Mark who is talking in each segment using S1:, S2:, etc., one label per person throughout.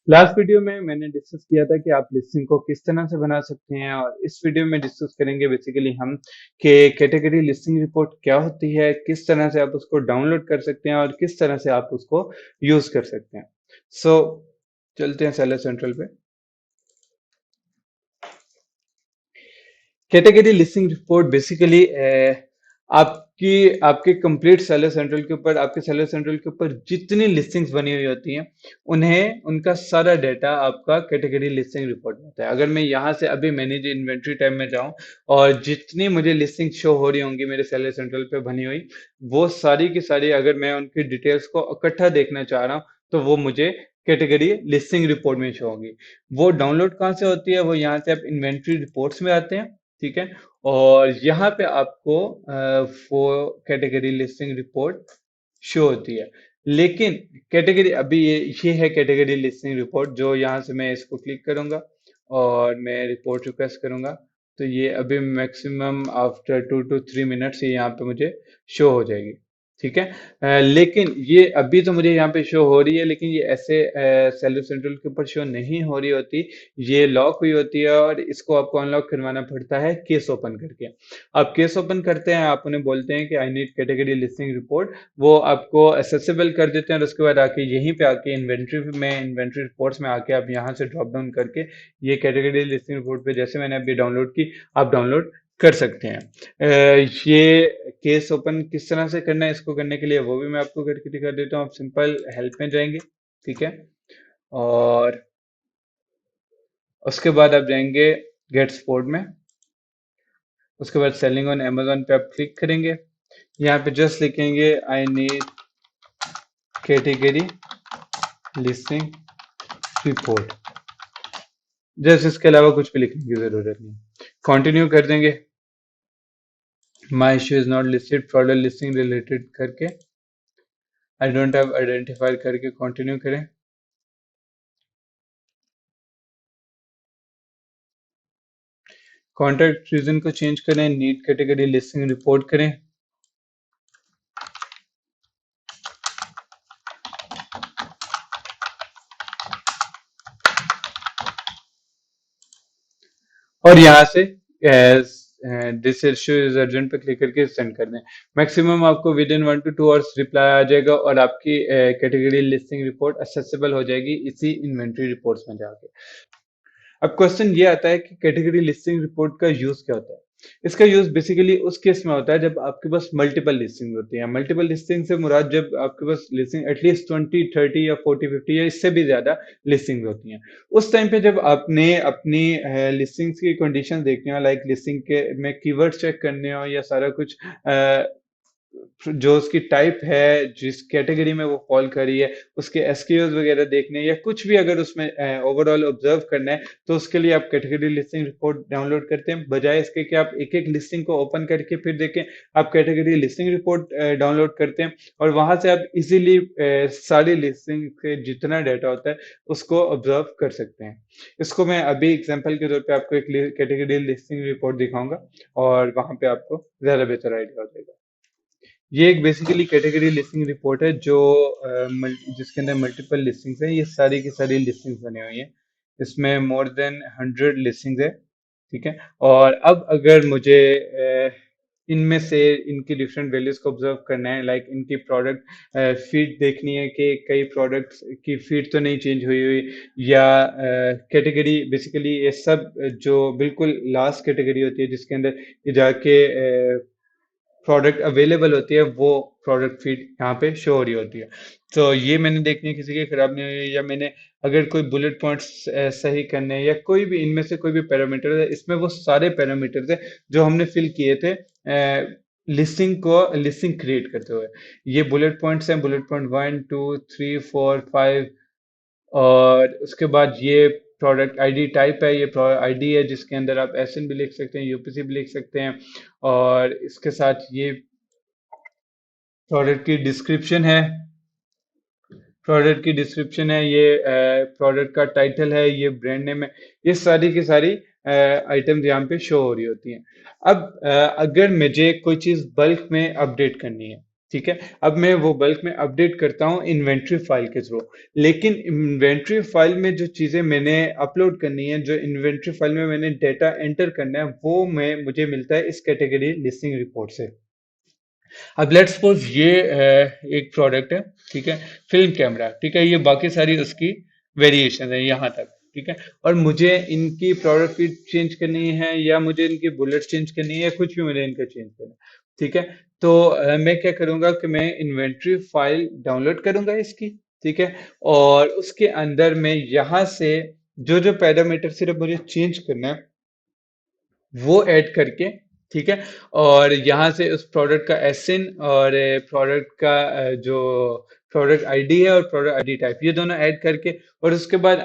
S1: Last video में मैंने discuss किया था कि आप लिस्टिंग को किस तरह से बना सकते हैं, और इस वीडियो में डिस्कस करेंगे बेसिकली हम कि कैटेगरी लिस्टिंग रिपोर्ट क्या होती है, किस तरह से आप उसको डाउनलोड कर सकते हैं और किस तरह से आप उसको यूज कर सकते हैं। सो चलते हैं सेलर सेंट्रल पे। कैटेगरी लिस्टिंग रिपोर्ट बेसिकली आपकी आपके कंप्लीट सेलर सेंट्रल के ऊपर, आपके सेलर सेंट्रल के ऊपर जितनी लिस्टिंग्स बनी हुई होती हैं उन्हें उनका सारा डाटा आपका कैटेगरी लिस्टिंग रिपोर्ट में होता है। अगर मैं यहाँ से अभी मैनेज इन्वेंट्री टैब में जाऊँ और जितनी मुझे लिस्टिंग शो हो रही होंगी मेरे सेलर सेंट्रल पे बनी हुई, वो सारी की सारी अगर मैं उनकी डिटेल्स को इकट्ठा देखना चाह रहा हूँ तो वो मुझे कैटेगरी लिस्टिंग रिपोर्ट में शो होगी। वो डाउनलोड कहाँ से होती है? वो यहाँ से आप इन्वेंट्री रिपोर्ट्स में आते हैं, ठीक है, और यहाँ पे आपको वो कैटेगरी लिस्टिंग रिपोर्ट शो होती है। लेकिन कैटेगरी अभी ये है कैटेगरी लिस्टिंग रिपोर्ट, जो यहाँ से मैं इसको क्लिक करूंगा और मैं रिपोर्ट रिक्वेस्ट करूंगा तो ये अभी मैक्सिमम आफ्टर 2 to 3 मिनट्स ये यहाँ पे मुझे शो हो जाएगी, ठीक है। लेकिन ये अभी तो मुझे यहाँ पे शो हो रही है, लेकिन ये ऐसे सेलर सेंट्रल के ऊपर शो नहीं हो रही होती, ये लॉक हुई होती है और इसको आपको अनलॉक करवाना पड़ता है केस ओपन करके। आप केस ओपन करते हैं, आप उन्हें बोलते हैं कि I need category listing report, वो आपको एक्सेसिबल कर देते हैं और उसके बाद आके यहीं पे आके इन्वेंट्री रिपोर्ट्स में आके आप यहाँ से ड्रॉप डाउन करके ये कैटेगरी लिस्टिंग रिपोर्ट पे जैसे मैंने अभी डाउनलोड की आप डाउनलोड कर सकते हैं। ये केस ओपन किस तरह से करना है, इसको करने के लिए वो भी मैं आपको करके दिखा देता हूँ। आप सिंपल हेल्प में जाएंगे, ठीक है, और उसके बाद आप जाएंगे गेट सपोर्ट में। उसके बाद सेलिंग ऑन अमेजोन पे आप क्लिक करेंगे, यहाँ पे जस्ट लिखेंगे I need category listing report, just इसके अलावा कुछ भी लिखने की जरूरत नहीं। कंटिन्यू कर देंगे, my issue is not listed fraud or listing related करके, आई डोंट हैव आइडेंटिफाइड करके कंटिन्यू करें। कॉन्टैक्ट रीजन को चेंज करें, नीड कैटेगरी लिस्टिंग रिपोर्ट करें, और यहाँ से दिस इशू इज अर्जेंट पे क्लिक करके सेंड कर दें। मैक्सिमम आपको within 1 to 2 hours reply आ जाएगा और आपकी कैटेगरी लिस्टिंग रिपोर्ट एक्सेसिबल हो जाएगी इसी इन्वेंट्री रिपोर्ट्स में जाके। अब क्वेश्चन ये आता है कि कैटेगरी लिस्टिंग रिपोर्ट का यूज क्या होता है। इसका यूज बेसिकली उस केस में होता है जब आपके पास मल्टीपल लिस्टिंग होती है। मल्टीपल लिस्टिंग से मुराद जब आपके पास लिस्टिंग एटलीस्ट 20 30 या 40 50 या इससे भी ज्यादा लिस्टिंग होती हैं। उस टाइम पे जब आपने अपनी लिस्टिंग्स की कंडीशन देखनी हो, लाइक लिस्टिंग के में कीवर्ड चेक करने हो या सारा कुछ जो उसकी टाइप है, जिस कैटेगरी में वो फॉल कर रही है, उसके एसक्यूज वगैरह देखने या कुछ भी अगर उसमें ओवरऑल ऑब्जर्व करना है, तो उसके लिए आप कैटेगरी लिस्टिंग रिपोर्ट डाउनलोड करते हैं, बजाय इसके कि आप एक एक लिस्टिंग को ओपन करके फिर देखें। आप कैटेगरी लिस्टिंग रिपोर्ट डाउनलोड करते हैं और वहां से आप इजीली सारी लिस्टिंग के जितना डाटा होता है उसको ऑब्जर्व कर सकते हैं। इसको मैं अभी एग्जांपल के तौर पे आपको एक कैटेगरी लिस्टिंग रिपोर्ट दिखाऊंगा और वहां पे आपको ज्यादा बेहतर आइडिया हो जाएगा। ये एक बेसिकली कैटेगरी लिस्टिंग रिपोर्ट है जो जिसके अंदर मल्टीपल लिस्टिंग्स है। ये सारी की सारी लिस्टिंग्स बनी हुई है, इसमें मोर देन 100 लिस्टिंग्स है, ठीक है। और अब अगर मुझे इनमें से इनकी डिफरेंट वैल्यूज को ऑब्जर्व करना है, लाइक इनकी प्रोडक्ट फीड देखनी है कि कई प्रोडक्ट्स की फीड तो नहीं चेंज हुई हुई, या कैटेगरी बेसिकली ये सब जो बिल्कुल लास्ट कैटेगरी होती है जिसके अंदर ये जाके प्रोडक्ट अवेलेबल होती है, वो प्रोडक्ट फीड यहाँ पे शो हो रही होती है। तो ये मैंने देखनी है किसी की खराब नहीं हुई, या मैंने अगर कोई बुलेट पॉइंट्स सही करने हैं या कोई भी इनमें से कोई भी पैरामीटर है, इसमें वो सारे पैरामीटर्स है जो हमने फिल किए थे लिस्टिंग क्रिएट करते हुए। ये बुलेट पॉइंट्स हैं, बुलेट पॉइंट 1 2 3 4 5, और उसके बाद ये प्रोडक्ट आईडी टाइप है, ये आईडी है जिसके अंदर आप एसएन भी लिख सकते हैं, यूपीसी भी लिख सकते हैं, और इसके साथ ये प्रोडक्ट की डिस्क्रिप्शन है, ये प्रोडक्ट का टाइटल है, ये ब्रांड नेम है, ये सारी की सारी आइटम्स यहाँ पे शो हो रही होती हैं। अब अगर मुझे कोई चीज़ बल्क में अपडेट करनी है, ठीक है। अब मैं वो बल्क में अपडेट करता हूँ इन्वेंट्री फाइल के थ्रू। लेकिन इन्वेंट्री फाइल में जो चीजें मैंने अपलोड करनी है, जो इन्वेंट्री फाइल में मैंने डेटा एंटर करना है, वो मैं मुझे मिलता है इस कैटेगरी लिस्टिंग रिपोर्ट से। अब लेट्स सपोज ये एक प्रोडक्ट है, ठीक है, फिल्म कैमरा, ठीक है, ये बाकी सारी उसकी वेरिएशन है यहाँ तक, ठीक है। और मुझे इनकी प्रोडक्ट फीड चेंज करनी है, या मुझे इनकी बुलेट चेंज करनी है, या कुछ भी मुझे इनका चेंज करना है, ठीक है। तो मैं क्या करूंगा कि मैं इन्वेंट्री फाइल डाउनलोड करूंगा इसकी, ठीक है। और उसके अंदर मैं यहाँ से जो जो पैरामीटर सिर्फ मुझे चेंज करना है वो ऐड करके, ठीक है। और यहाँ से उस प्रोडक्ट का एसएन और प्रोडक्ट का जो प्रोडक्ट आईडी है और प्रोडक्ट आईडी टाइप, ये दोनों ऐड करके, और उसके बाद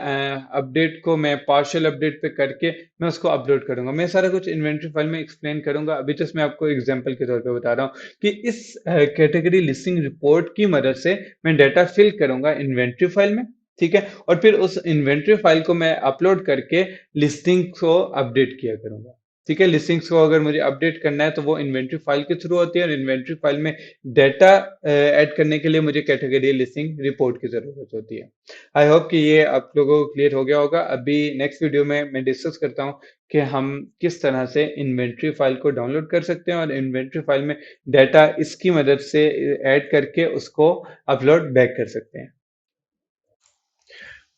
S1: अपडेट को मैं पार्शियल अपडेट पे करके मैं उसको अपलोड करूंगा। मैं सारा कुछ इन्वेंट्री फाइल में एक्सप्लेन करूंगा। अभी जस्ट मैं आपको एग्जांपल के तौर पे बता रहा हूँ कि इस कैटेगरी लिस्टिंग रिपोर्ट की मदद से मैं डाटा फिल करूंगा इन्वेंट्री फाइल में, ठीक है। और फिर उस इन्वेंट्री फाइल को मैं अपलोड करके लिस्टिंग को अपडेट किया करूंगा, ठीक है। लिस्टिंग्स को अगर मुझे अपडेट करना है तो वो इन्वेंट्री फाइल के थ्रू होती है, और इन्वेंट्री फाइल में डाटा ऐड करने के लिए मुझे कैटेगरी लिस्टिंग रिपोर्ट की जरूरत होती है। आई होप कि ये आप लोगों को क्लियर हो गया होगा। अभी नेक्स्ट वीडियो में मैं डिस्कस करता हूँ कि हम किस तरह से इन्वेंट्री फाइल को डाउनलोड कर सकते हैं और इन्वेंट्री फाइल में डाटा इसकी मदद से ऐड करके उसको अपलोड बैक कर सकते हैं।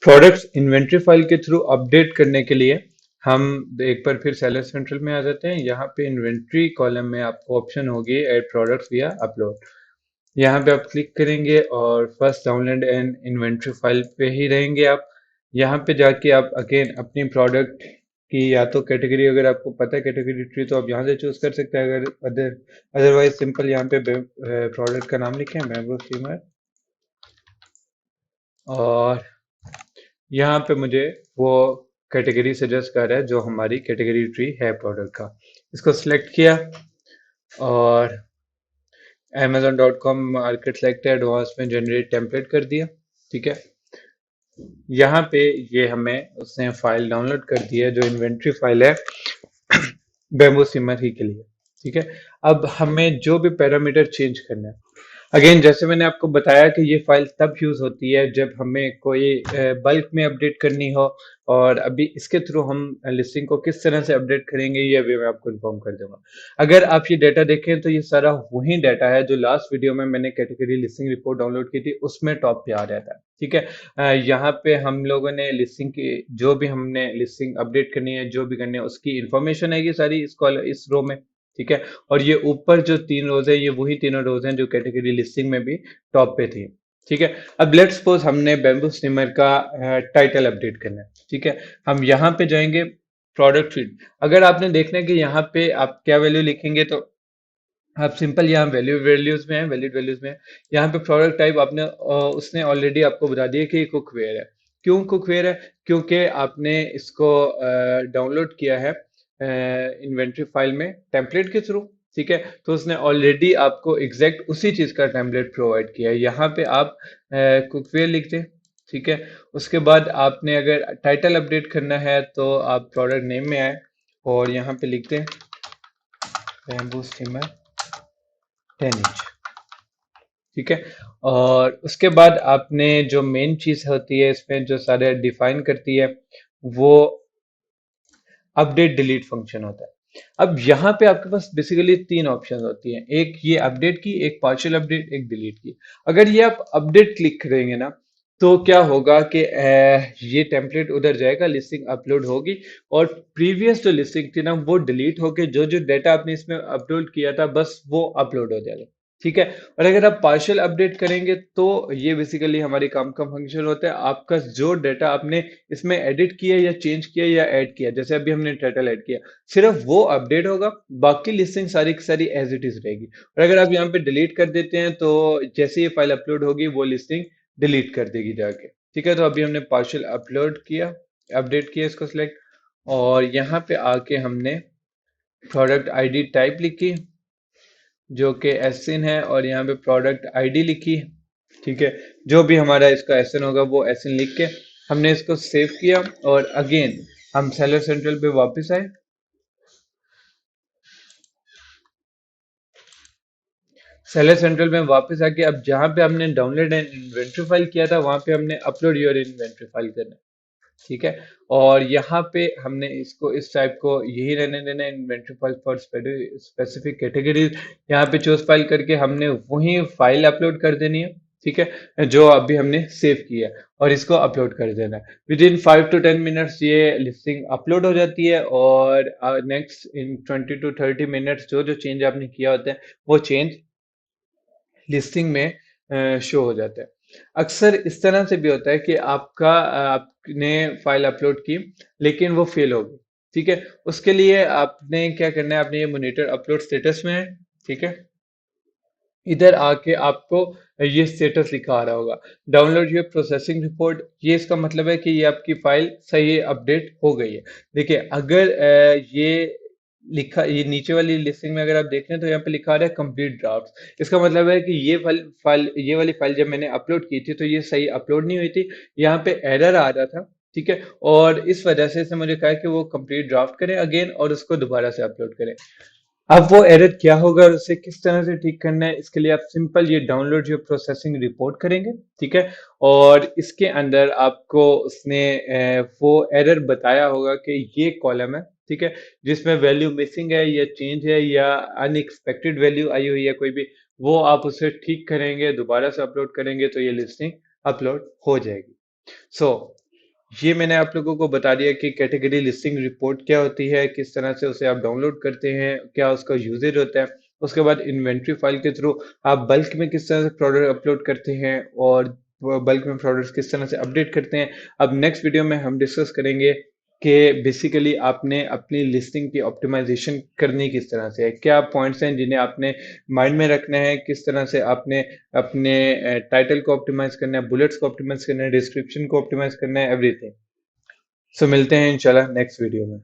S1: प्रोडक्ट्स इन्वेंट्री फाइल के थ्रू अपडेट करने के लिए हम एक बार फिर सेलर सेंट्रल में आ जाते हैं। यहाँ पे इन्वेंट्री कॉलम में आपको ऑप्शन होगी ऐड प्रोडक्ट्स विया अपलोड। यहाँ पे आप क्लिक करेंगे और first download and inventory file पे ही रहेंगे आप। यहाँ पे जाके आप अगेन अपनी प्रोडक्ट की या तो कैटेगरी, अगर आपको पता है कैटेगरी ट्री तो आप यहाँ से चूज कर सकते हैं। अगर अदरवाइज सिंपल यहाँ पे प्रोडक्ट का नाम लिखें बैम्बू स्टीमर, और यहाँ पे मुझे वो कैटेगरी सजेस्ट कर रहा है जो हमारी कैटेगरी ट्री है प्रोडक्ट का। इसको सिलेक्ट किया और amazon.com मार्केट सेलेक्ट एडवांस में जनरेट टेम्पलेट कर दिया, ठीक है। यहाँ पे ये हमें उसने फाइल डाउनलोड कर दी है जो इन्वेंट्री फाइल है बैम्बू सिमर ही के लिए, ठीक है। अब हमें जो भी पैरामीटर चेंज करना है, अगेन जैसे मैंने आपको बताया कि ये फाइल तब यूज होती है जब हमें कोई बल्क में अपडेट करनी हो, और अभी इसके थ्रू हम लिस्टिंग को किस तरह से अपडेट करेंगे ये भी मैं आपको इन्फॉर्म कर दूंगा। अगर आप ये डाटा देखें तो ये सारा वही डाटा है जो लास्ट वीडियो में मैंने कैटेगरी लिस्टिंग रिपोर्ट डाउनलोड की थी उसमें टॉप पे आ रहा था, ठीक है। यहाँ पे हम लोगों ने लिस्टिंग की जो भी हमने लिस्टिंग अपडेट करनी है, जो भी करनी है, उसकी इंफॉर्मेशन है ये सारी इस रो में, ठीक है। और ये ऊपर जो 3 रोज है ये वही तीनों रोज हैं जो कैटेगरी लिस्टिंग में भी टॉप पे थी, ठीक है। अब लेट्स सपोज हमने बैम्बू स्टिमर का टाइटल अपडेट करना है, ठीक है। हम यहाँ पे जाएंगे प्रोडक्ट फीड। अगर आपने देखना है कि यहाँ पे आप क्या वैल्यू लिखेंगे तो आप सिंपल यहाँ वैल्यूज में है, वैलिड वैल्यूज में है। यहाँ पे प्रोडक्ट टाइप आपने उसने ऑलरेडी आपको बता दिया कि कुकवेयर है। क्यों कुकवेयर है? क्योंकि आपने इसको डाउनलोड किया है इन्वेंट्री फाइल में टेम्पलेट के थ्रू, ठीक है। तो उसने ऑलरेडी आपको एग्जैक्ट उसी चीज का टेम्पलेट प्रोवाइड किया है। यहाँ पे आप कुकवेयर लिख दें, ठीक है। उसके बाद आपने अगर टाइटल अपडेट करना है तो आप प्रोडक्ट नेम में आए और यहाँ पे लिख दें बैम्बू स्टीमर 10 इंच, ठीक है। और उसके बाद आपने जो मेन चीज होती है इसमें जो सारे डिफाइन करती है वो अपडेट डिलीट फंक्शन होता है। अब यहाँ पे आपके पास बेसिकली 3 ऑप्शन होती हैं, एक ये अपडेट की, एक पार्शियल अपडेट, एक डिलीट की। अगर ये आप अपडेट क्लिक करेंगे ना तो क्या होगा कि ये टेम्पलेट उधर जाएगा, लिस्टिंग अपलोड होगी, और प्रीवियस जो लिस्टिंग थी ना वो डिलीट होके जो जो डाटा आपने इसमें अपलोड किया था बस वो अपलोड हो जाएगा, ठीक है। और अगर आप पार्शियल अपडेट करेंगे तो ये बेसिकली हमारी काम का फंक्शन होता है। आपका जो डाटा आपने इसमें एडिट किया या चेंज किया या ऐड किया, जैसे अभी हमने टाइटल ऐड किया, सिर्फ वो अपडेट होगा, बाकी लिस्टिंग सारी की सारी एज इट इज रहेगी। और अगर आप यहाँ पे डिलीट कर देते हैं तो जैसे ये फाइल अपलोड होगी वो लिस्टिंग डिलीट कर देगी जाके, ठीक है। तो अभी हमने पार्शियल अपलोड किया, अपडेट किया, इसको सिलेक्ट, और यहाँ पे आके हमने प्रोडक्ट आईडी टाइप लिखी जो कि एसएन है, और यहाँ पे प्रोडक्ट आईडी लिखी, ठीक है। जो भी हमारा इसका एसएन होगा वो एसएन लिख के हमने इसको सेव किया, और अगेन हम सेलर सेंट्रल पे वापस आए। सेलर सेंट्रल में वापस आके अब जहाँ पे हमने डाउनलोड एंड इन्वेंट्री फाइल किया था वहां पे हमने अपलोड योर इन्वेंट्री फाइल करना है। ठीक है। और यहाँ पे हमने इसको इस टाइप को यही रहने देना है, inventory file for specific categories. यहाँ पे चूज फाइल करके हमने वही फाइल अपलोड कर देनी है। ठीक है, जो अभी हमने सेव किया है और इसको अपलोड कर देना है। विद इन 5 to 10 मिनट्स ये लिस्टिंग अपलोड हो जाती है और नेक्स्ट इन 20 to 30 मिनट्स जो जो चेंज आपने किया होता है वो चेंज लिस्टिंग में शो हो जाता है। अक्सर इस तरह से भी होता है कि आपने फाइल अपलोड की लेकिन वो फेल हो गई। ठीक है, उसके लिए आपने क्या करना है, आपने ये मॉनिटर अपलोड स्टेटस में है। ठीक है, इधर आके आपको ये स्टेटस लिखा आ रहा होगा, डाउनलोड योर प्रोसेसिंग रिपोर्ट। ये इसका मतलब है कि ये आपकी फाइल सही अपडेट हो गई है। देखिए अगर ये लिखा, ये नीचे वाली लिस्टिंग में अगर आप देखें तो यहाँ पे लिखा आ रहा है कंप्लीट ड्राफ्ट। इसका मतलब है कि ये वाली फाइल जब मैंने अपलोड की थी तो ये सही अपलोड नहीं हुई थी, यहाँ पे एरर आ रहा था। ठीक है, और इस वजह से इसने मुझे कहा कि वो कंप्लीट ड्राफ्ट करें अगेन और उसको दोबारा से अपलोड करें। अब वो एरर क्या होगा और उसे किस तरह से ठीक करना है, इसके लिए आप सिंपल ये डाउनलोड योर प्रोसेसिंग रिपोर्ट करेंगे। ठीक है, और इसके अंदर आपको उसने वो एरर बताया होगा कि ये कॉलम है। ठीक है, जिसमें वैल्यू मिसिंग है या चेंज है या अनएक्सपेक्टेड वैल्यू आई हुई है कोई भी, वो आप उसे ठीक करेंगे, दोबारा से अपलोड करेंगे तो ये लिस्टिंग अपलोड हो जाएगी। सो ये मैंने आप लोगों को बता दिया कि कैटेगरी लिस्टिंग रिपोर्ट क्या होती है, किस तरह से उसे आप डाउनलोड करते हैं, क्या उसका यूजेज होता है। उसके बाद इन्वेंट्री फाइल के थ्रू आप बल्क में किस तरह से प्रोडक्ट अपलोड करते हैं और बल्क में प्रोडक्ट्स किस तरह से अपडेट करते हैं। अब नेक्स्ट वीडियो में हम डिस्कस करेंगे कि बेसिकली आपने अपनी लिस्टिंग की ऑप्टिमाइजेशन करनी किस तरह से है, क्या पॉइंट्स हैं जिन्हें आपने माइंड में रखना है, किस तरह से आपने अपने टाइटल को ऑप्टिमाइज करना है, बुलेट्स को ऑप्टिमाइज करना है, डिस्क्रिप्शन को ऑप्टिमाइज करना है, एवरीथिंग। सो मिलते हैं इंशाल्लाह नेक्स्ट वीडियो में।